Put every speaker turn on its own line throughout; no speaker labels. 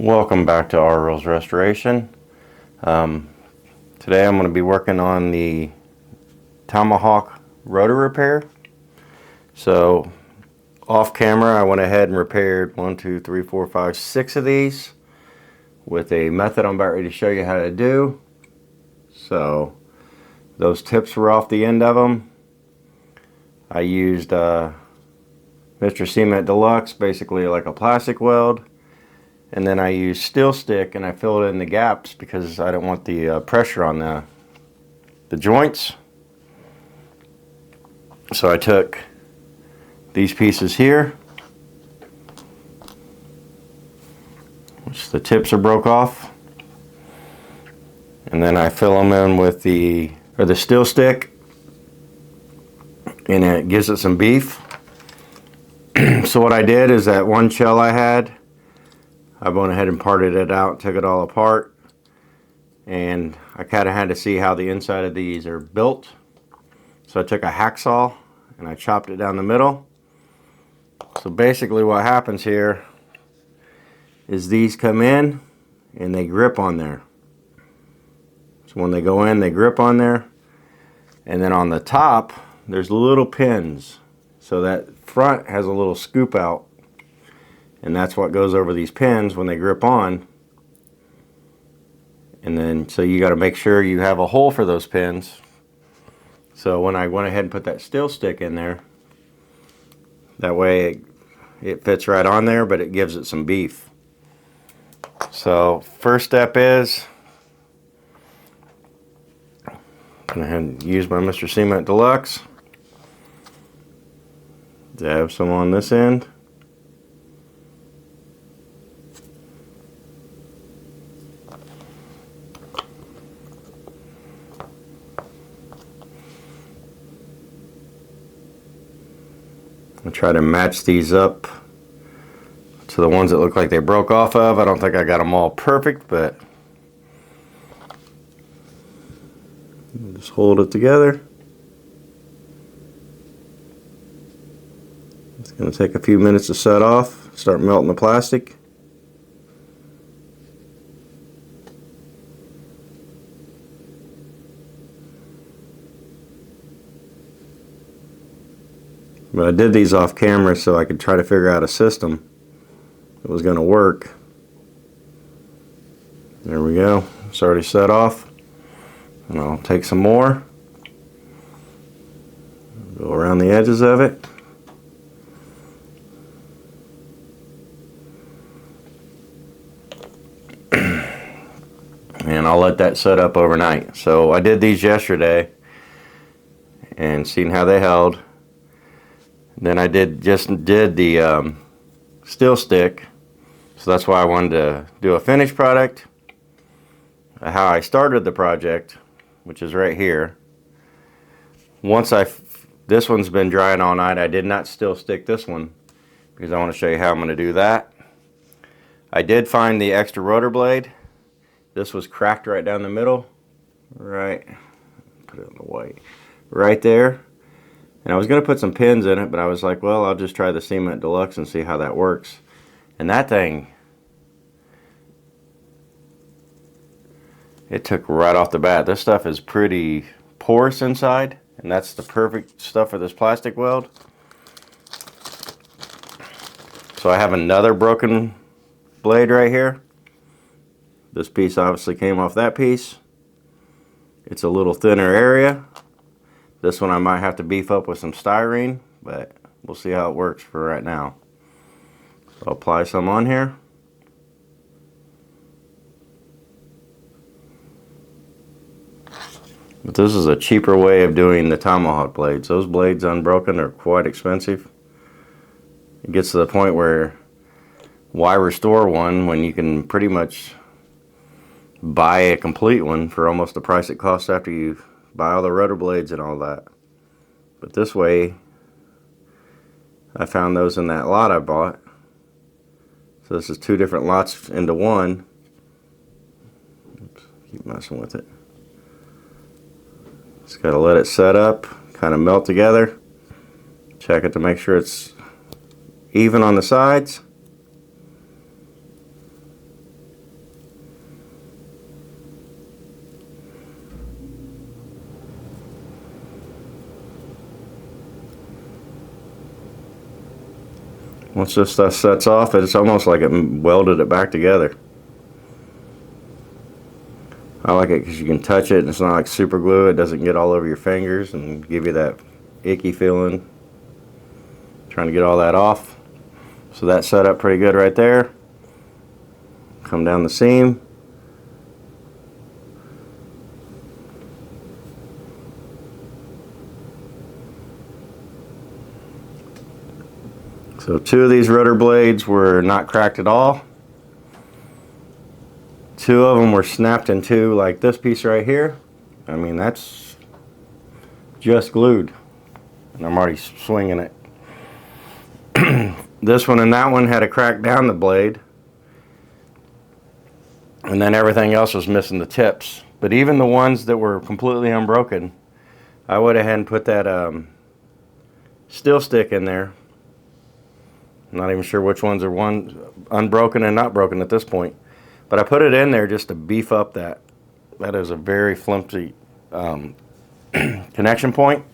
Welcome back to RL's Restoration. Today I'm going to be working on the Tomahawk rotor repair. So off camera I went ahead and repaired 6 of these with a method I'm about ready to show you how to do. So those tips were off the end of them. I used Reinforcemnet Deluxe, basically like a plastic weld. And then I used steel stick and I filled in the gaps because I don't want the pressure on the joints. So I took these pieces here, which the tips are broke off, and then I fill them in with the steel stick, and it gives it some beef. So what I did is that one shell I had, I went ahead and parted it out, took it all apart, and I kind of had to see how the inside of these are built. So I took a hacksaw and I chopped it down the middle. So basically what happens here is these come in and they grip on there. So when they go in, they grip on there, and then on the top there's little pins. So that front has a little scoop out, and that's what goes over these pins when they grip on. And then so you got to make sure you have a hole for those pins. So when I went ahead and put that steel stick in there, that way it fits right on there, but it gives it some beef. So first step is I'm going ahead and use my Reinforcemnet Deluxe. Dab some on this end. I'll try to match these up to the ones that look like they broke off of. I don't think I got them all perfect, but just hold it together. It's going to take a few minutes to set off, start melting the plastic. But I did these off camera so I could try to figure out a system that was going to work. There we go. It's already set off. And I'll take some more. Go around the edges of it. And I'll let that set up overnight. So I did these yesterday and seen how they held. Then I just did the steel stick, so that's why I wanted to do a finished product. How I started the project, which is right here. This one's been drying all night. I did not steel stick this one because I want to show you how I'm going to do that. I did find the extra rotor blade. This was cracked right down the middle, right. Put it in the white, right there. And I was going to put some pins in it, but I was like, well, I'll just try the Reinforcemnet Deluxe and see how that works. And that thing, it took right off the bat. This stuff is pretty porous inside, and that's the perfect stuff for this plastic weld. So I have another broken blade right here. This piece obviously came off that piece. It's a little thinner area. This one I might have to beef up with some styrene, but we'll see how it works for right now. So I'll apply some on here. But this is a cheaper way of doing the Tomahawk blades. Those blades unbroken are quite expensive. It gets to the point where why restore one when you can pretty much buy a complete one for almost the price it costs after you buy all the rotor blades and all that. But this way, I found those in that lot I bought. So this is 2 different lots into one. Oops, keep messing with it. Just gotta let it set up, kind of melt together. Check it to make sure it's even on the sides. Once this stuff sets off, it's almost like it welded it back together. I like it because you can touch it and it's not like super glue. It doesn't get all over your fingers and give you that icky feeling. Trying to get all that off. So that's set up pretty good right there. Come down the seam. So 2 of these rotor blades were not cracked at all. 2 of them were snapped in 2, like this piece right here. I mean, that's just glued. And I'm already swinging it. This one and that one had a crack down the blade. And then everything else was missing the tips. But even the ones that were completely unbroken, I went ahead and put that steel stick in there. I'm not even sure which ones are unbroken and not broken at this point. But I put it in there just to beef up that. That is a very flimsy connection point.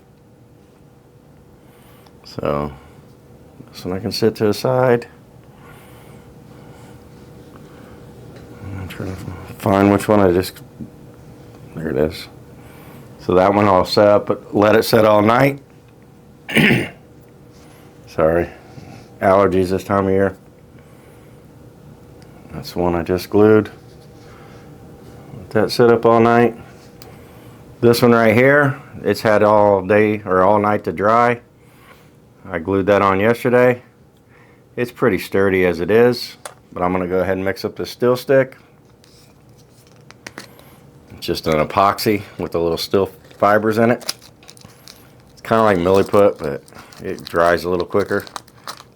So this one I can sit to the side. I'm trying to find which one there it is. So that one I'll set up, but let it set all night. Sorry, allergies this time of year. That's the one I just glued. Let that sit up all night. This one right here, it's had all day or all night to dry. I glued that on yesterday. It's pretty sturdy as it is, but I'm going to go ahead and mix up the steel stick. It's just an epoxy with the little steel fibers in it. It's kind of like milliput, but it dries a little quicker,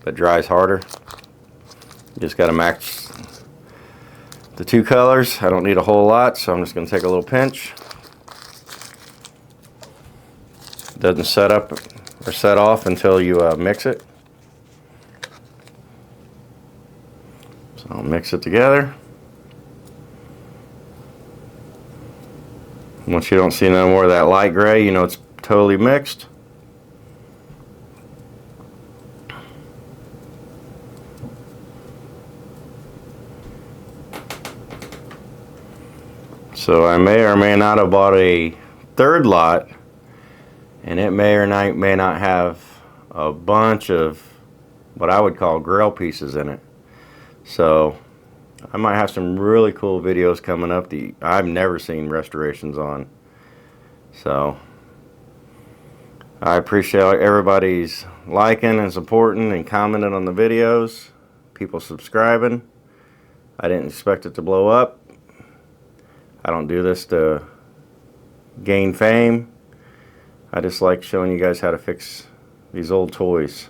but dries harder. You just got to match the 2 colors. I don't need a whole lot, so I'm just going to take a little pinch. Doesn't set up or set off until you mix it. So I'll mix it together. Once you don't see no more of that light gray, you know it's totally mixed. So I may or may not have bought a 3rd lot, and it may or may not have a bunch of what I would call grill pieces in it. So I might have some really cool videos coming up that I've never seen restorations on. So I appreciate everybody's liking and supporting and commenting on the videos, people subscribing. I didn't expect it to blow up. I don't do this to gain fame. I just like showing you guys how to fix these old toys.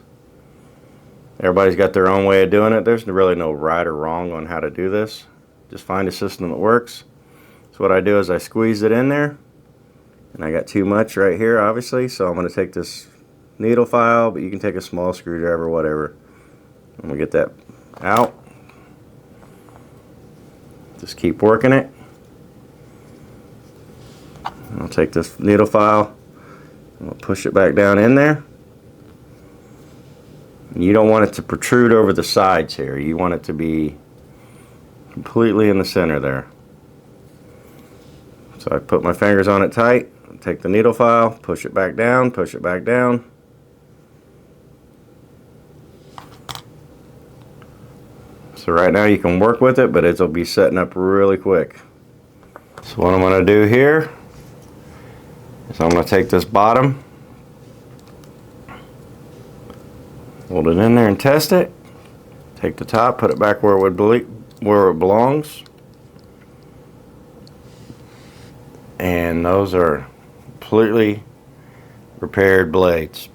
Everybody's got their own way of doing it. There's really no right or wrong on how to do this. Just find a system that works. So what I do is I squeeze it in there, and I got too much right here obviously, so I'm going to take this needle file, but you can take a small screwdriver, whatever. I'm going to get that out. Just keep working it. I'll take this needle file, I'll push it back down in there. You don't want it to protrude over the sides here. You want it to be completely in the center there. So I put my fingers on it tight, take the needle file, push it back down, push it back down. So right now you can work with it, but it'll be setting up really quick. So what I'm going to do here is I'm going to take this bottom, hold it in there and test it. Take the top, put it back where it belongs. And those are completely repaired blades.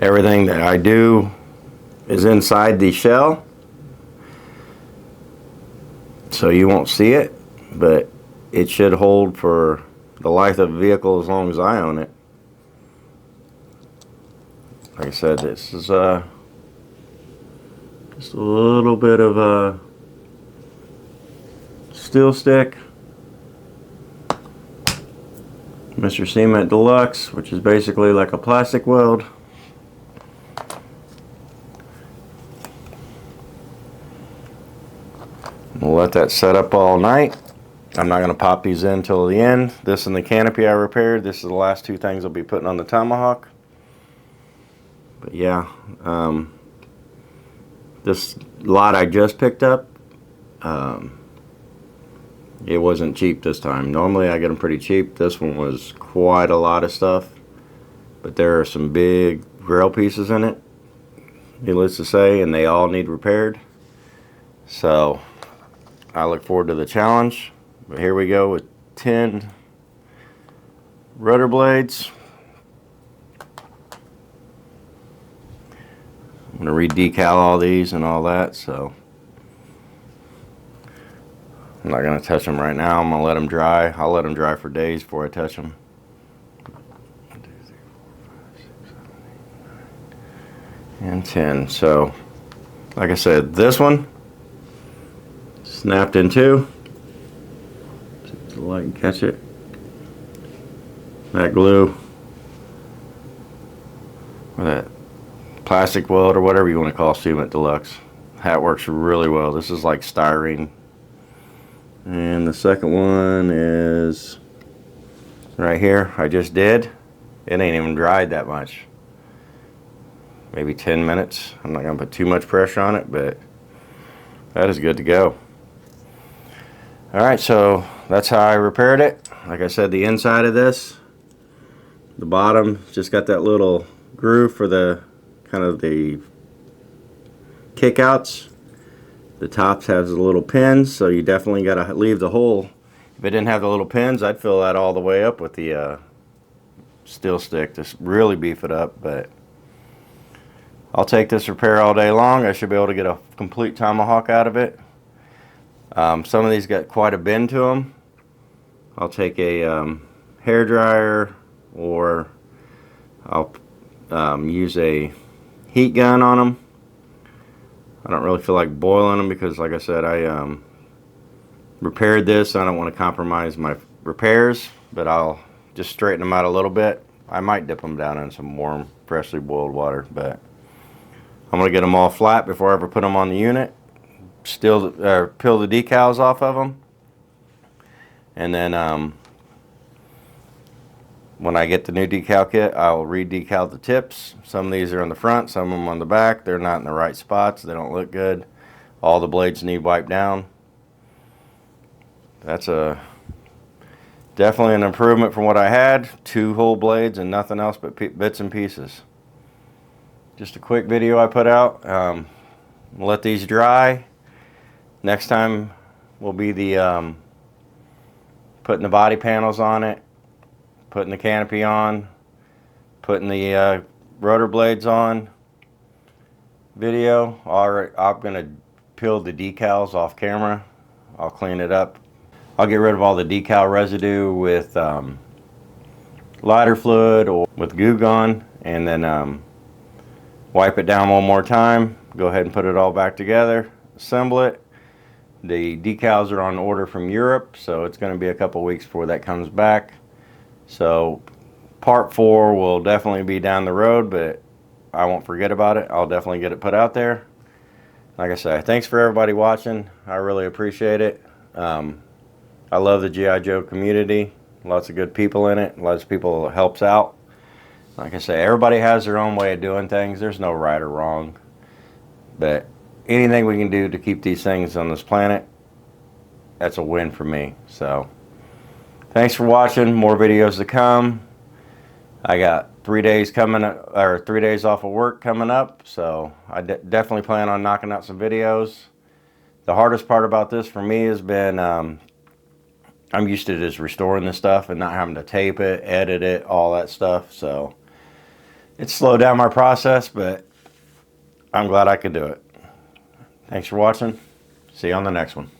Everything that I do is inside the shell, so you won't see it, but it should hold for the life of the vehicle as long as I own it. Like I said, this is just a little bit of a steel stick, Mr. Cement Deluxe, which is basically like a plastic weld. We'll let that set up all night. I'm not going to pop these in till the end. This and the canopy I repaired. This is the last two things I'll be putting on the Tomahawk. But yeah, this lot I just picked up, it wasn't cheap this time. Normally I get them pretty cheap. This one was quite a lot of stuff. But there are some big grill pieces in it, needless to say, and they all need repaired. So I look forward to the challenge. But here we go with 10 rotor blades. I'm going to re-decal all these and all that, so I'm not going to touch them right now. I'm going to let them dry. I'll let them dry for days before I touch them. 1, 2, 3, 4, 5, 6, 7, 8, 9, and 10. So, like I said, this one snapped in two. See if the light can catch it. That glue, or that plastic weld, or whatever you want to call Summit Deluxe, that works really well. This is like styrene. And the second one is right here. I just did. It ain't even dried that much. Maybe 10 minutes. I'm not going to put too much pressure on it, but that is good to go. Alright, so that's how I repaired it. Like I said, the inside of this, the bottom just got that little groove for the kind of the kickouts. The tops has the little pins, so you definitely got to leave the hole. If it didn't have the little pins, I'd fill that all the way up with the steel stick to really beef it up. But I'll take this repair all day long. I should be able to get a complete Tomahawk out of it. Some of these got quite a bend to them. I'll take a hair dryer, or I'll use a heat gun on them. I don't really feel like boiling them because, like I said, I repaired this. I don't want to compromise my repairs, but I'll just straighten them out a little bit. I might dip them down in some warm, freshly boiled water, but I'm going to get them all flat before I ever put them on the unit. Peel the decals off of them, and then when I get the new decal kit, I'll re-decal the tips. Some of these are on the front, some of them on the back. They're not in the right spots. They don't look good. All the blades need wiped down. That's definitely an improvement from what I had. 2 whole blades and nothing else but bits and pieces. Just a quick video I put out. We'll let these dry. Next time will be the putting the body panels on it, putting the canopy on, putting the rotor blades on video. Alright, I'm going to peel the decals off camera. I'll clean it up. I'll get rid of all the decal residue with lighter fluid or with Goo Gone, and then wipe it down one more time. Go ahead and put it all back together, assemble it. The decals are on order from Europe, so it's going to be a couple weeks before that comes back. So part 4 will definitely be down the road, but I won't forget about it. I'll definitely get it put out there. Like I said, thanks for everybody watching. I really appreciate it. I love the G.I. Joe community. Lots of good people in it. Lots of people that helps out. Like I say, everybody has their own way of doing things. There's no right or wrong. But anything we can do to keep these things on this planet, that's a win for me. So thanks for watching. More videos to come. I got 3 days coming up, or 3 days off of work coming up, so I definitely plan on knocking out some videos. The hardest part about this for me has been I'm used to just restoring this stuff and not having to tape it, edit it, all that stuff. So it's slowed down my process, but I'm glad I could do it. Thanks for watching. See you on the next one.